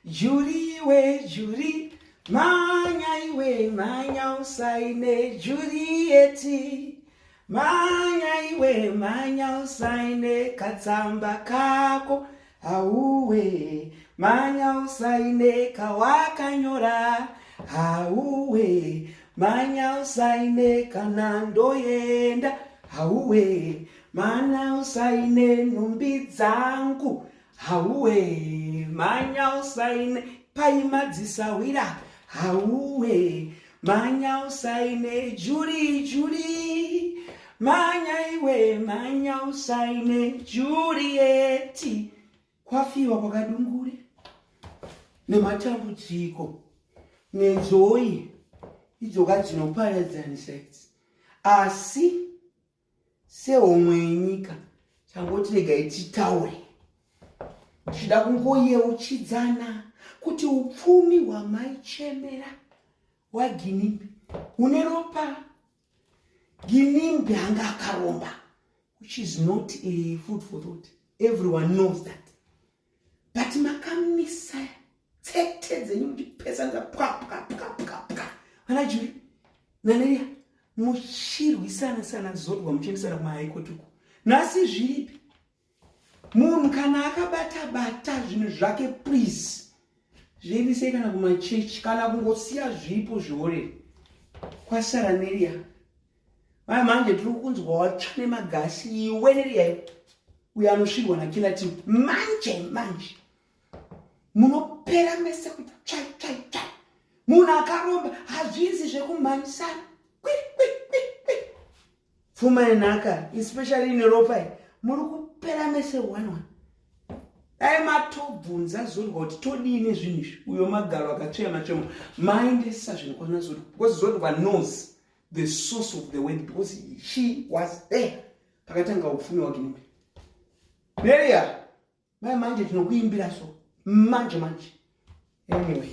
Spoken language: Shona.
Julie we Julie, manya iwe manya usaine Juliet, manya iwe manya usaine katsamba kako auwe, manya usaine kawakanyora auwe, manya usaine kanando yenda auwe, manya usaine numbi dzangu auwe, manya usaine paimadzisawira auwe, manya usaine Julie, manya iwe manya usaine Juliet. Kwafiwa kwa Kadungure nematambudziko nenzoi idzoka dzinoparadzanisa idzi, asi sehomwe yenyika changoti regai titaure tichida kungoyeuchidzana kuti upfumi hwamaichemera hwaGinimbi hune ropa. Ginimbi anga akaromba, which is not a food for thought. Everyone knows that. But makamisa chete dzenyu mutipesa nza pka. Ana Juliet na Neria muchirwisana sana zodwa muchiendesana kumahaikotuku. Nasi zviripi munhu kana akabata zvinhu zvake please zviendesei kana kumachechi kana kungosiya zvipo zviorere. Kwasara Neria maya manje tiri kunzwa watsva nemagasi iwe Neria uyo anosvirwa nakila timu manje munopera mese kuti tsvai munhu akaromba hazvisi zvekumhanyisana pfuma yenhaka especially in ROPA muri kupera mese one dai matobvunza zodwa kuti todini zvinhu izvi uyo magaro akatsveya machemo maendesa zvinhu kwana zodwa because zodwa knows the source of the word because she was there pakatanga upfumi hwaGinimbi. Neria manje tinokuimbira so manje anyway